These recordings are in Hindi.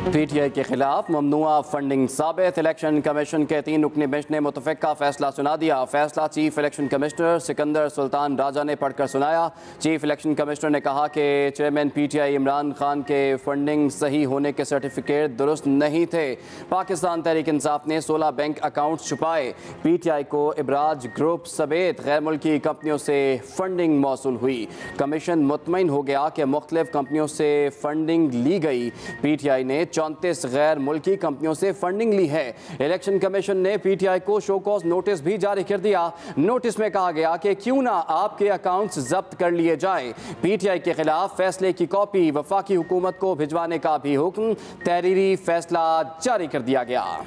PTI के खिलाफ ममनुआ फंडिंग साबित। इलेक्शन कमीशन के 3 रुकनी बेंच ने मुतफ़िका फैसला सुना दिया। फैसला chief election commissioner Sikandar Sultan Raja ने पढ़कर सुनाया। चीफ इलेक्शन कमिश्नर ने कहा कि चेयरमैन PTI इमरान खान के फंडिंग सही होने के सर्टिफिकेट दुरुस्त नहीं थे। पाकिस्तान तहरीक इंसाफ ने 16 बैंक अकाउंट छुपाए। PTI को इबराज ग्रुप समेत गैर मुल्की कंपनियों से फंडिंग मौसूल हुई। कमीशन मुतमईन हो गया कि मुख्तलिफ कंपनियों से फंडिंग ली गई। PTI ने 34 गैर मुल्की कंपनियों से फंडिंग ली है। इलेक्शन कमीशन ने PTI को शो कॉज नोटिस भी जारी कर दिया। नोटिस में कहा गया कि क्यों ना आपके अकाउंट्स जब्त कर लिए जाएं। PTI के खिलाफ फैसले की कॉपी वफाकी हुकूमत को भिजवाने का भी हुक्म, तहरीरी फैसला जारी कर दिया गया।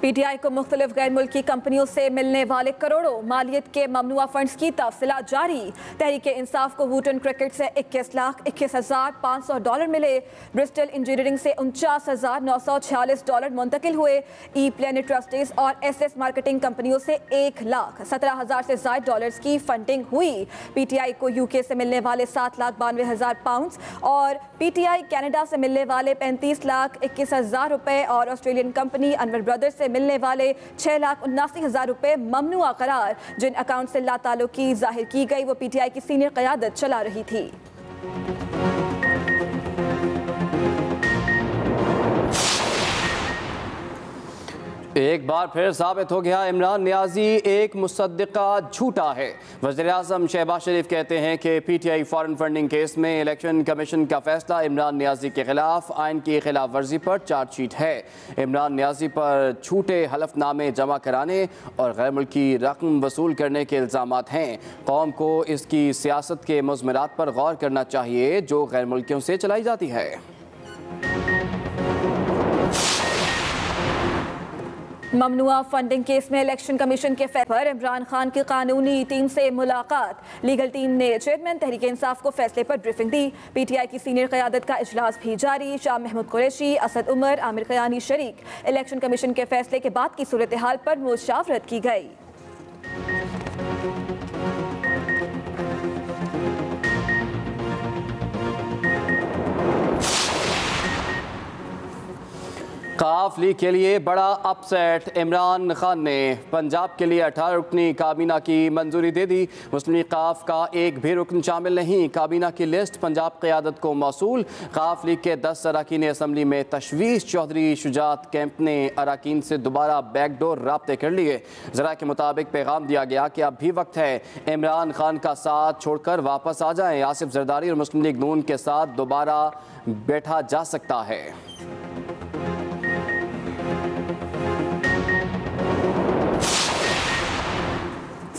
PTI को मुख्तलिफ गैर मुल्की कंपनियों से मिलने वाले करोड़ों मालियत के ममनुआ फंड्स की तफसीलात जारी। तहरीक इंसाफ को वूटन क्रिकेट से 21,21,500 मिले। ब्रिस्टल इंजीनियरिंग से 49,946 मुंतकिल हुए। ई प्लेनेट ट्रस्टीज और SS मार्केटिंग कंपनियों से 1,17,000 से ज़ायद की फंडिंग हुई। PTI को UK से मिलने वाले 7,92,000 पाउंड और PTI कनाडा से मिलने वाले 35,21,000 रुपए और ऑस्ट्रेलियन कंपनी अनवर ब्रदर्स से मिलने वाले 6,79,000 रुपए ममनुआ करार। जिन अकाउंट से लाताल्लुकी जाहिर की गई वो PTI की सीनियर क़यादत चला रही थी। एक बार फिर साबित हो गया इमरान नियाजी एक मुसद्दिका झूठा है। वज़ीर-ए-आज़म शहबाज शरीफ कहते हैं कि PTI फॉरेन फंडिंग केस में इलेक्शन कमीशन का फैसला इमरान नियाजी के खिलाफ आइन की खिलाफ वर्जी पर चार्जशीट है। इमरान नियाजी पर झूठे हलफनामे जमा कराने और गैर मुल्की रकम वसूल करने के इल्ज़ामात हैं। कौम को इसकी सियासत के मुज़मरात पर गौर करना चाहिए जो गैर मुल्कियों से चलाई जाती है। ममनुआ फंडिंग केस में इलेक्शन कमीशन के फैसले पर इमरान खान की कानूनी टीम से मुलाकात। लीगल टीम ने चेयरमैन तहरीक इंसाफ को फैसले पर ब्रीफिंग दी। PTI की सीनियर क़यादत का इजलास भी जारी। शाह महमूद कुरैशी, असद उमर, आमिर क़यानी शरीक। इलेक्शन कमीशन के फैसले के बाद की सूरत हाल पर मुशावरत की गई। काफ लीग के लिए बड़ा अपसेट। इमरान खान ने पंजाब के लिए 18 रुकनी काबीना की मंजूरी दे दी। मुस्लिम लीग काफ का एक भी रुकन शामिल नहीं। काबीना की लिस्ट पंजाब क़यादत को मौसूल। काफ लीग के 10 अरकान असम्बली में तशवीश। चौधरी शुजात कैंप ने अरकान से दोबारा बैकडोर राब्ते कर लिए। ज़रा के मुताबिक पैगाम दिया गया कि अब भी वक्त है इमरान खान का साथ छोड़कर वापस आ जाएं। आसिफ जरदारी और मुस्लिम लीग नून के साथ दोबारा बैठा जा सकता है।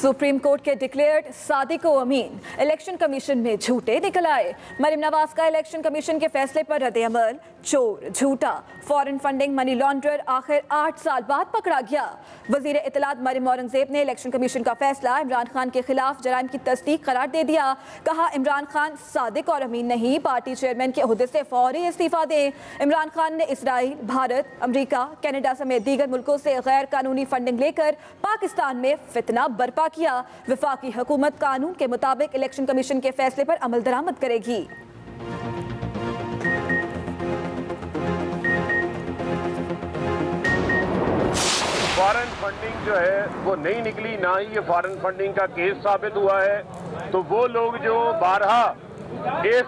सुप्रीम कोर्ट के डिक्लेयर्ड सादिक व अमीन इलेक्शन कमीशन में झूठे निकल आए। मरियम नवाज का इलेक्शन कमीशन के फैसले पर रद्द-ए-अमल। चोर, झूठा, फॉरेन फंडिंग, मनी लॉन्ड्रर आखिर 8 साल बाद पकड़ा गया। वजीर इत्तलात मरियम औरंगजेब ने इलेक्शन कमीशन का फैसला इमरान खान के खिलाफ जराइम की तस्दीक करार दे दिया। कहा इमरान खान सादिक और अमीन नहीं, पार्टी चेयरमैन के ओहदे से फौरी इस्तीफा दें। इमरान खान ने इसराइल, भारत, अमरीका, कनाडा समेत दीगर मुल्कों से गैर कानूनी फंडिंग लेकर पाकिस्तान में फितना बर्पा किया। वफाकी हुकूमत कानून के मुताबिक इलेक्शन कमीशन के फैसले पर अमल दरामद करेगी। फॉरेन फंडिंग जो है वो नहीं निकली, ना ही ये फॉरेन फंडिंग का केस साबित हुआ है। तो वो लोग जो बारहा इस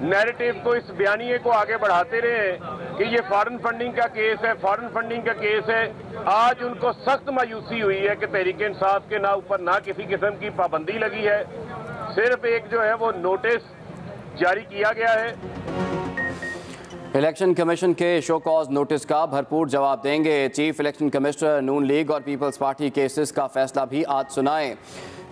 नैरेटिव को, इस बयानिए को आगे बढ़ाते रहे कि ये फॉरेन फंडिंग का केस है, फॉरेन फंडिंग का केस है, आज उनको सख्त मायूसी हुई है कि तहरीक इंसाफ के ऊपर ना किसी किस्म की पाबंदी लगी है। सिर्फ एक जो है वो नोटिस जारी किया गया है। इलेक्शन कमीशन के शो कॉज नोटिस का भरपूर जवाब देंगे। चीफ इलेक्शन कमिश्नर नून लीग और पीपल्स पार्टी केसेस का फैसला भी आज सुनाएं।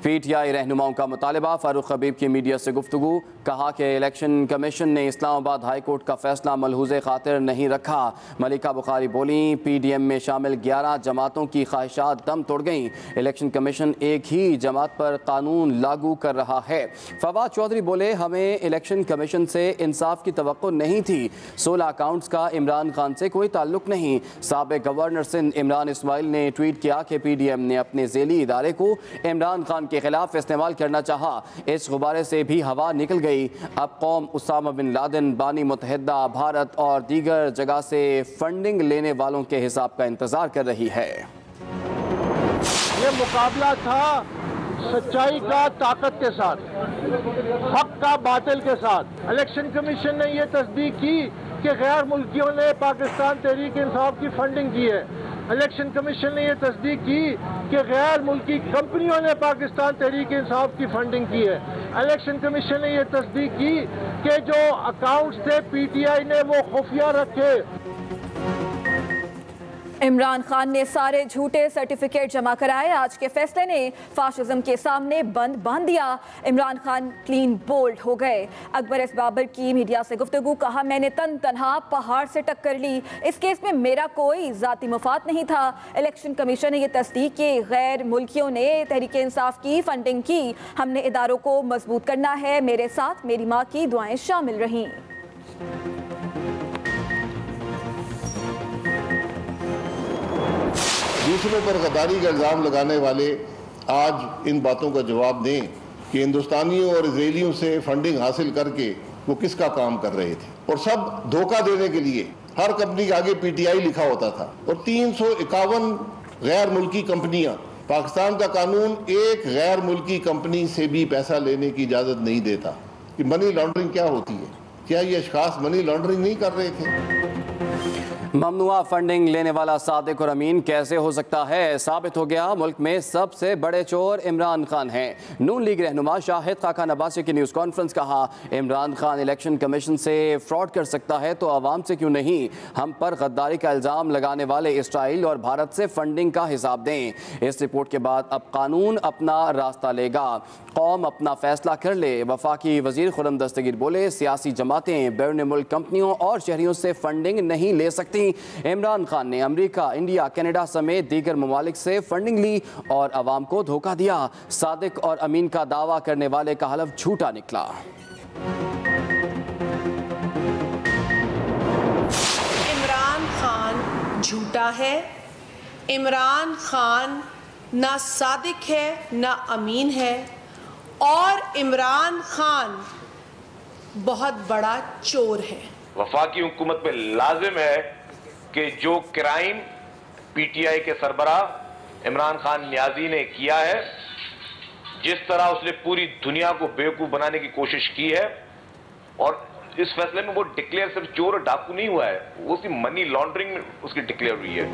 PTI रहनुमाओं का मुतालबा। फारूक हबीब की मीडिया से गुफ्तगू। कहा कि इलेक्शन कमीशन ने इस्लामाबाद हाई कोर्ट का फैसला मलहूज़े खातिर नहीं रखा। मलिका बुखारी बोली PDM में शामिल 11 जमातों की ख्वाहिशात दम तोड़ गईं। इलेक्शन कमीशन एक ही जमात पर कानून लागू कर रहा है। फवाद चौधरी बोले हमें इलेक्शन कमीशन से इंसाफ की तवक्को नहीं थी। 16 अकाउंट्स का इमरान खान से कोई ताल्लुक नहीं। साबिक गवर्नर सिंध इमरान इस्माइल ने ट्वीट किया कि PDM ने अपने ज़ेली इदारे को इमरान खान के खिलाफ इस्तेमाल करना चाहा। इस गुब्बारे से भी हवा निकल गई। अब कौम उसामा बिन लादेन, बानी मुत्तहिदा भारत और दीगर जगह से फंडिंग लेने वालों के हिसाब का इंतजार कर रही है। ये मुकाबला था सच्चाई का ताकत के साथ, हक का बातिल के साथ। इलेक्शन कमीशन ने यह तस्दीक की कि गैर मुल्कियों ने पाकिस्तान तहरीक इंसाफ की फंडिंग की है। इलेक्शन कमीशन ने यह तस्दीक की कि गैर मुल्की कंपनियों ने पाकिस्तान तहरीक इंसाफ की फंडिंग की है। इलेक्शन कमीशन ने यह तस्दीक की कि जो अकाउंट्स थे पीटीआई ने वो खुफिया रखे। इमरान खान ने सारे झूठे सर्टिफिकेट जमा कराए। आज के फैसले ने फाशिज्म के सामने बंद बांध दिया। इमरान खान क्लीन बोल्ड हो गए। अकबर एस बाबर की मीडिया से गुफ्तगू, कहा मैंने तनहा पहाड़ से टक्कर ली। इस केस में मेरा कोई जाती मुफाद नहीं था। इलेक्शन कमीशन ने यह तस्दीक की गैर मुल्कियों ने तहरीक इंसाफ की फंडिंग की। हमने इदारों को मजबूत करना है। मेरे साथ मेरी माँ की दुआएं शामिल रहीं। दूसरों पर गद्दारी का इल्ज़ाम लगाने वाले आज इन बातों का जवाब दें कि हिंदुस्तानियों और इजरायलियों से फंडिंग हासिल करके वो किसका काम कर रहे थे, और सब धोखा देने के लिए। हर कंपनी के आगे पीटीआई लिखा होता था और 351 गैर मुल्की कंपनियां। पाकिस्तान का कानून एक गैर मुल्की कंपनी से भी पैसा लेने की इजाज़त नहीं देता। कि मनी लॉन्ड्रिंग क्या होती है? क्या ये अशखास मनी लॉन्ड्रिंग नहीं कर रहे थे? ममनुआ फंडिंग लेने वाला सादिक और अमीन कैसे हो सकता है? साबित हो गया मुल्क में सबसे बड़े चोर इमरान खान हैं। नून लीग रहनुमा शाहिद खाकान अब्बासी की न्यूज़ कॉन्फ्रेंस, कहा इमरान खान इलेक्शन कमीशन से फ्रॉड कर सकता है तो आवाम से क्यों नहीं? हम पर गद्दारी का इल्ज़ाम लगाने वाले इसराइल और भारत से फंडिंग का हिसाब दें। इस रिपोर्ट के बाद अब कानून अपना रास्ता लेगा, कौम अपना फैसला कर ले। वफाकी वजीर खुर्रम दस्तगीर बोले सियासी जमातें बैरून मुल्क कंपनियों और शहरियों से फंडिंग नहीं ले सकती। इमरान खान ने अमेरिका, इंडिया, कनाडा समेत दीगर ममालिक से फंडिंग ली और अवाम को धोखा दिया। सादिक और अमीन का दावा करने वाले का हलफ झूठा निकला। इमरान खान झूठा है। इमरान खान ना सादिक है ना अमीन है, और इमरान खान बहुत बड़ा चोर है। वफाकी हुकूमत पे लाजिम है कि जो क्राइम पीटीआई के सरबराह इमरान खान नियाजी ने किया है, जिस तरह उसने पूरी दुनिया को बेवकूफ बनाने की कोशिश की है, और इस फैसले में वो डिक्लेयर सिर्फ चोर और डाकू नहीं हुआ है, वो सिर्फ मनी लॉन्ड्रिंग में उसकी डिक्लेयर हुई है।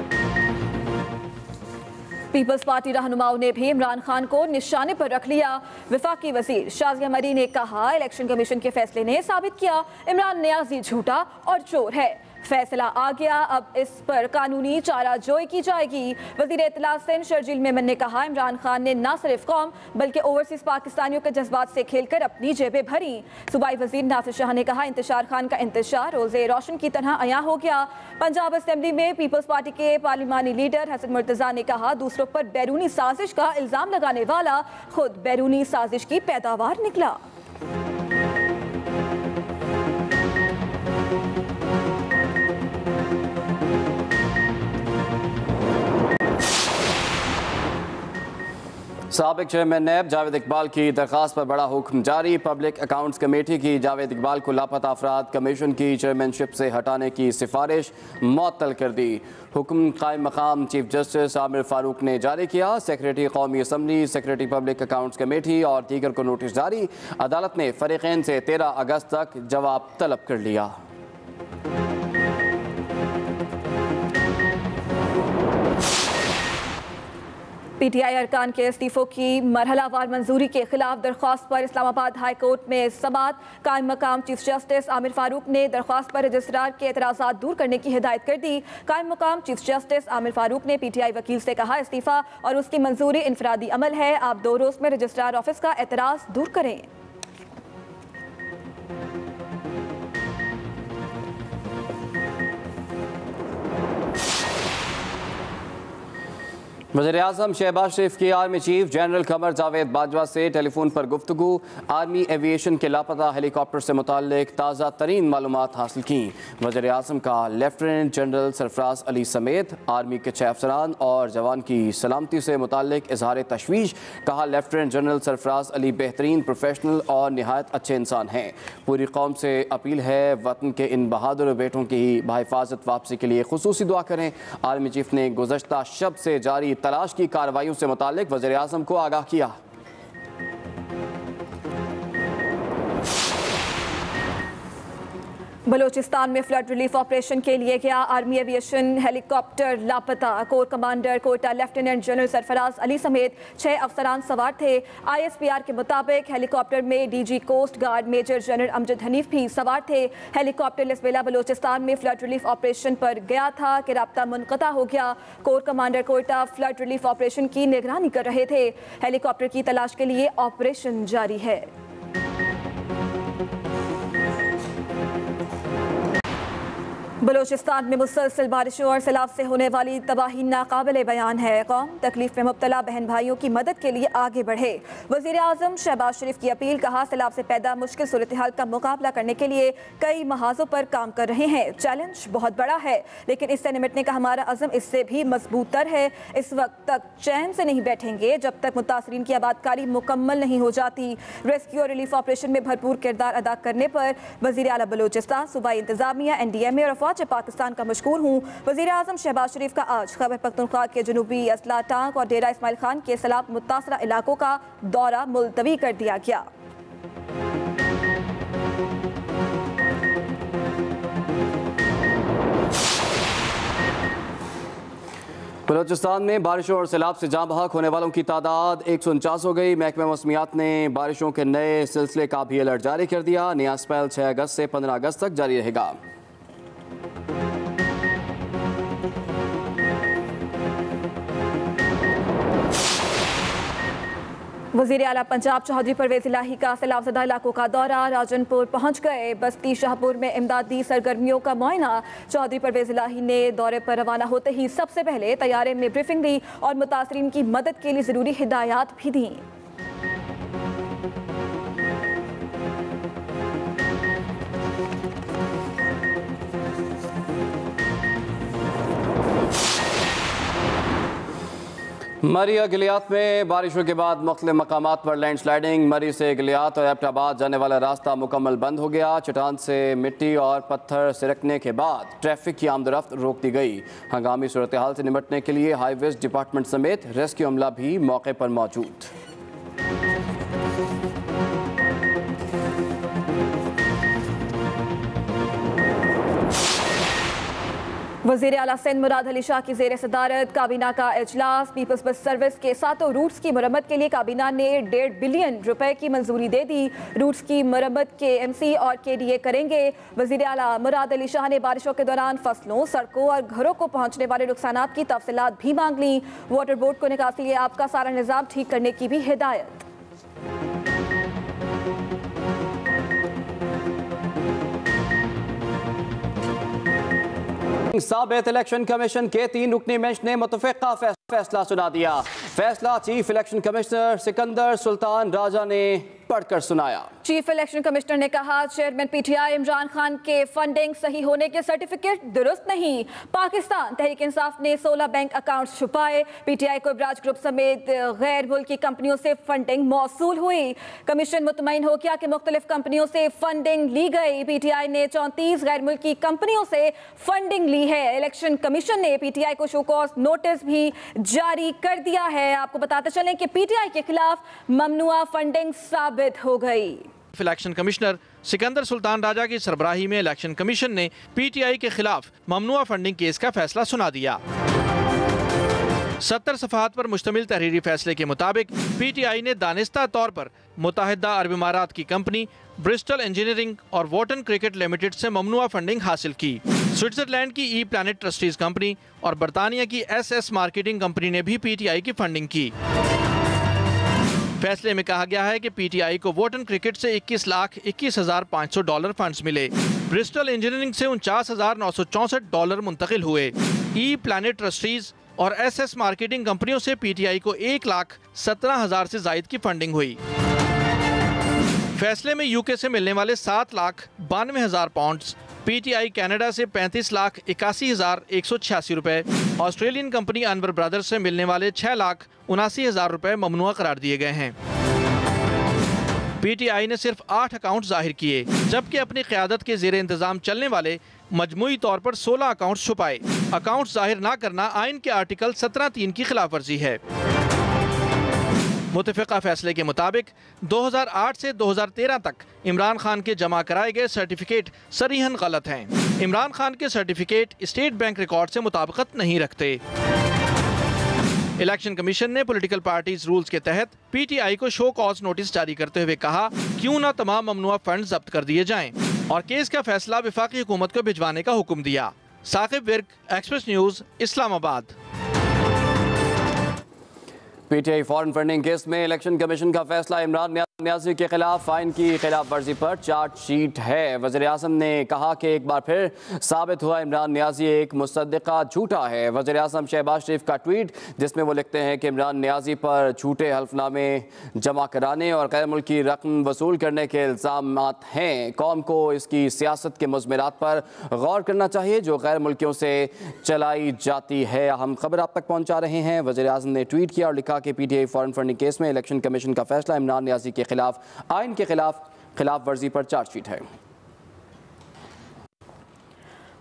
पीपल्स पार्टी रहनुमाओं ने भी इमरान खान को निशाने पर रख लिया। वफाकी वजीर शाजिया मरी ने कहा इलेक्शन कमीशन के फैसले ने साबित किया इमरान नियाजी झूठा और चोर है। फैसला आ गया, अब इस पर कानूनी चाराजोई की जाएगी। वजीर इत्तलात सिंध शर्जील मेमन ने कहा इमरान खान ने न सिर्फ कौम बल्कि ओवरसीज पाकिस्तानियों के जज्बात से खेलकर अपनी जेबें भरी। सूबाई वजीर नासिर शाह ने कहा इंतशार खान का इंतशार रोज़े रोशन की तरह अया हो गया। पंजाब असेंबली में पीपल्स पार्टी के पार्लिमानी लीडर हसन मुर्तजा ने कहा दूसरों पर बैरूनी साजिश का इल्जाम लगाने वाला खुद बैरूनी साजिश की पैदावार निकला। साबिक चेयरमैन नैब जावेद इकबाल की दरख्वास्त पर बड़ा हुक्म जारी। पब्लिक अकाउंट्स कमेटी की जावेद इकबाल को लापता अफराद कमीशन की चेयरमैनशिप से हटाने की सिफारिश मुअत्तल कर दी। हुक्म कायम मकाम चीफ जस्टिस आमिर फारूक ने जारी किया। सेक्रेटरी कौमी assembly, secretary public accounts committee और दीगर को नोटिस जारी। अदालत ने फरीकैन से 13 अगस्त तक जवाब तलब कर लिया। पीटीआई अरकान के इस्तीफों की मरहलावार मंजूरी के खिलाफ दरख्वास्त पर इस्लामाबाद हाई कोर्ट में समाअत। कायम मकाम चीफ जस्टिस आमिर फारूक ने दरख्वास्त पर रजिस्ट्रार के एतराज़ात दूर करने की हिदायत कर दी। कायम मकाम चीफ जस्टिस आमिर फारूक ने पीटीआई वकील से कहा इस्तीफा और उसकी मंजूरी इनफरादी अमल है, आप 2 रोज़ में रजिस्ट्रार ऑफिस का एतराज़ दूर करें। वज़ीर-ए-आज़म शहबाज शरीफ की army chief general Qamar Javed Bajwa से टेलीफोन पर गुफ्तगू। आर्मी एविएशन के लापता हेलीकॉप्टर से मुताल्लिक ताज़ा तरीन मालूमात हासिल की। वज़ीर-ए-आज़म का लेफ्टिनेंट जनरल सरफराज अली समेत आर्मी के 6 अफसरान और जवान की सलामती से मुताल्लिक इजहार तशवीश। कहा, लेफ्टिनेंट जनरल सरफराज अली बेहतरीन प्रोफेशनल और निहायत अच्छे इंसान हैं। पूरी कौम से अपील है वतन के इन बहादुर बेटों की बाहिफाजत वापसी के लिए खुसूसी दुआ करें। आर्मी चीफ ने गुज़श्ता शब से जारी तलाश की कार्रवाइयों से मुताल्लिक वज़ीर-ए-आज़म को आगाह किया। बलूचिस्तान में फ्लड रिलीफ ऑपरेशन के लिए गया आर्मी एविएशन हेलीकॉप्टर लापता। Core commander Quetta lieutenant general Sarfaraz Ali समेत 6 अफसरान सवार थे। ISPR के मुताबिक हेलीकॉप्टर में DG coast guard major general Amjad Hanif भी सवार थे। हेलीकॉप्टर लिस्बेला बलूचिस्तान में फ्लड रिलीफ ऑपरेशन पर गया था कि राब्ता मुनक़ता हो गया। Core commander Quetta flood relief operation की निगरानी कर रहे थे। हेलीकॉप्टर की तलाश के लिए ऑपरेशन जारी है। बलूचिस्तान में मुसलसल बारिशों और सैलाब से होने वाली तबाही नाकाबिले बयान है। कौम तकलीफ में मुब्तला बहन भाइयों की मदद के लिए आगे बढ़े। वज़ीर-ए-आज़म शहबाज शरीफ की अपील। कहा, सैलाब से पैदा मुश्किल सूरत हाल का मुकाबला करने के लिए कई महाजों पर काम कर रहे हैं। चैलेंज बहुत बड़ा है, लेकिन इससे निपटने का हमारा अज़म इससे भी मजबूत तर है। इस वक्त तक चैन से नहीं बैठेंगे जब तक मुतासरीन की आबादकारी मुकम्मल नहीं हो जाती। रेस्क्यू और रिलीफ ऑपरेशन में भरपूर किरदार अदा करने पर वज़ीर आला बलूचिस्तान, सूबाई इंतजामिया, NDMA और अफवाज पाकिस्तान का मशकूर हूँ। वज़ीर-ए-आज़म शहबाज शरीफ का आज खैबर पख्तूनख्वा के जनूबी असला टांक और डेरा इस्माइल खान के सैलाब मुतासरा इलाकों का दौरा मुलतवी कर दिया गया। बलूचिस्तान में बारिशों और सैलाब से जाँ बहक होने वालों की तादाद 149 हो गई। महकमा मौसमियात ने बारिशों के नए सिलसिले का भी अलर्ट जारी कर दिया। नया स्पेल 6 अगस्त से 15 अगस्त तक जारी रहेगा। वज़ीर आला पंजाब चौधरी परवेज इलाही का सैलाबज़दा इलाकों का दौरा। राजनपुर पहुंच गए। बस्ती शाहपुर में इमदादी सरगर्मियों का मुआयना। चौधरी परवेज इलाही ने दौरे पर रवाना होते ही सबसे पहले तैयारे में ब्रीफिंग दी और मुतासरीन की मदद के लिए ज़रूरी हिदायत भी दी। मरी और गिलियात में बारिशों के बाद मुख्तलिफ मकामात पर लैंड स्लाइडिंग। मरी से गिलियात और एबटाबाद जाने वाला रास्ता मुकम्मल बंद हो गया। चट्टान से मिट्टी और पत्थर सिरकने के बाद ट्रैफिक की आमदरफ्त रोक दी गई। हंगामी सूरत हाल से निपटने के लिए हाईवेज डिपार्टमेंट समेत रेस्क्यू अमला भी मौके पर मौजूद। वज़ीर आला सिंध मुराद अली शाह की ज़ेर सदारत काबीना का इजलास। पीपल्स बस सर्विस के 7 रूट्स की मरम्मत के लिए काबीना ने 1.5 बिलियन रुपए की मंजूरी दे दी। रूट्स की मरम्मत KMC और KDA करेंगे। वज़ीर आला मुराद अली शाह ने बारिशों के दौरान फसलों, सड़कों और घरों को पहुंचने वाले नुकसानात की तफसीलात भी मांग ली। वाटर बोर्ड को निकासी आपका सारा निज़ाम ठीक करने की भी हिदायत। साबित इलेक्शन कमीशन के 3 रुकनी बेंच ने मुतफ़िक़ा फैसला सुना दिया। फैसला chief election commissioner Sikandar Sultan Raja ने पढ़कर सुनाया। चीफ इलेक्शन कमिश्नर ने कहा, चेयरमैन PTI इमरान खान के फंडिंग सही होने के सर्टिफिकेट दुरुस्त नहीं। पाकिस्तान तहरीक इंसाफ ने 16 बैंक अकाउंट छुपाए। PTI को इब्राज ग्रुप समेत गैर मुल्की कंपनियों से फंडिंग मौसूल हुई। कमीशन मुतमईन हो गया कि मुख्तलिफ कंपनियों से फंडिंग ली गई। PTI ने 34 गैर मुल्की कंपनियों से फंडिंग ली है। इलेक्शन कमीशन ने PTI को शो कॉज नोटिस भी जारी कर दिया है। आपको बताते चलें कि PTI के खिलाफ ममनुआ फंडिंग साबित हो गई। इलेक्शन कमिश्नर सिकंदर सुल्तान राजा की सरबराही में इलेक्शन कमीशन ने PTI के खिलाफ ममनुआ फंडिंग केस का फैसला सुना दिया। 70 सफ़हात पर मुश्तमिल तहरीरी फैसले के मुताबिक PTI ने दानिस्ता तौर पर मुत्तहिदा अरब इमारात की कंपनी ब्रिस्टल इंजीनियरिंग और वॉटन क्रिकेट लिमिटेड से ममनुआ फंडिंग हासिल की। स्विट्जरलैंड की E-प्लैनेट ट्रस्टीज कंपनी और बरतानिया की SS मार्केटिंग कंपनी ने भी PTI की फंडिंग की। फैसले में कहा गया है कि PTI को वॉटन क्रिकेट से $21,21,500 फंड्स मिले। ब्रिस्टल इंजीनियरिंग से $49,964 मुंतकिल हुए। E-प्लैनेट ट्रस्टीज और SS मार्केटिंग कंपनियों से PTI को 1,17,000 से जायद की फंडिंग हुई। फैसले में UK से मिलने वाले 7,92,000 पाउंड्स, PTI कनाडा से 35,81,186 रुपए, ऑस्ट्रेलियन कंपनी अनवर ब्रदर्स से मिलने वाले 6,79,000 रुपए ममनुआ करार दिए गए हैं। PTI ने सिर्फ 8 अकाउंट जाहिर किए, जबकि अपनी क़यादत के ज़ेरे इंतज़ाम चलने वाले मजमूई तौर पर 16 अकाउंट छुपाए। अकाउंट जाहिर न करना आइन के आर्टिकल 17(3) की खिलाफ वर्जी है। मुतफ़िक़ा फैसले के मुताबिक 2008 से 2013 तक इमरान खान के जमा कराए गए सर्टिफिकेट सरीहन गलत हैं। इमरान खान के सर्टिफिकेट स्टेट बैंक रिकॉर्ड से मुताबिकत नहीं रखते। इलेक्शन कमीशन ने पॉलिटिकल पार्टीज रूल्स के तहत PTI को शो कॉज नोटिस जारी करते हुए कहा, क्यों न तमाम ममनुआ फंड जब्त कर दिए जाएं, और केस का फैसला वफाकी हुकूमत को भिजवाने का हुक्म दिया। Saqib Virk, express news, Islamabad. PTI foreign funding case में इलेक्शन कमीशन का फैसला इमरान न्याजी के खिलाफ आइन की खिलाफ वर्जी पर चार्जशीट है। वज़ीर आज़म ने कहा कि एक बार फिर साबित हुआ इमरान न्याजी एक मुसद्दिक़ा झूठा है। वज़ीर आज़म शहबाज शरीफ का ट्वीट जिसमें वो लिखते हैं कि इमरान न्याजी पर झूठे हल्फनामे जमा कराने और गैर मुल्की रकम वसूल करने के इल्ज़ामात हैं। कौम को इसकी सियासत के मुज़मिरात पर गौर करना चाहिए जो गैर मुल्कियों से चलाई जाती है। हम खबर आप तक पहुँचा रहे हैं। वज़ीर आज़म ने ट्वीट किया और लिखा कि PTI फॉरेन फंडिंग केस में इलेक्शन कमीशन का फैसला इमरान न्याजी के खिलाफ आइन के खिलाफ वर्जी पर चार्जशीट है।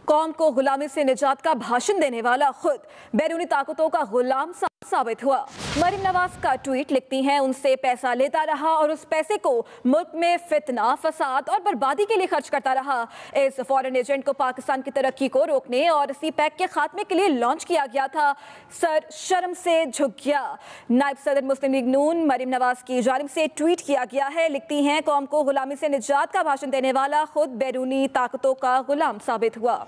कौम को गुलामी से निजात का भाषण देने वाला खुद बैरूनी ताकतों का गुलाम साबित हुआ। मरीम नवाज का ट्वीट लिखती हैं, उनसे पैसा लेता रहा और उस पैसे को मुल्क में फितना, फसाद और बर्बादी के लिए खर्च करता रहा। इस फॉरेन एजेंट को पाकिस्तान की तरक्की को रोकने और CPEC के खात्मे के लिए लॉन्च किया गया था। सर शर्म से झुक गया। नायब सदर मुस्लिम लीग नून मरीम नवाज की जानिब से ट्वीट किया गया है। लिखती हैं, कौम को गुलामी से निजात का भाषण देने वाला खुद बैरूनी ताकतों का गुलाम साबित हुआ।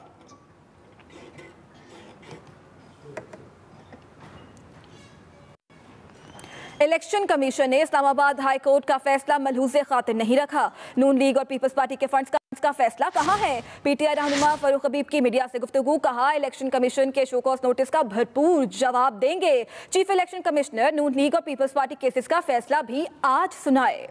इलेक्शन कमीशन ने इस्लामाबाद हाई कोर्ट का फैसला मलहूज़े खातिर नहीं रखा। नून लीग और पीपल्स पार्टी के फंड्स का फैसला कहा है। PTI रहनुमा फारूक हबीब की मीडिया से गुफ्तगू, कहा इलेक्शन कमीशन के शो कॉज नोटिस का भरपूर जवाब देंगे। चीफ इलेक्शन कमिश्नर नून लीग और पीपल्स पार्टी केसेस का फैसला भी आज सुनाए।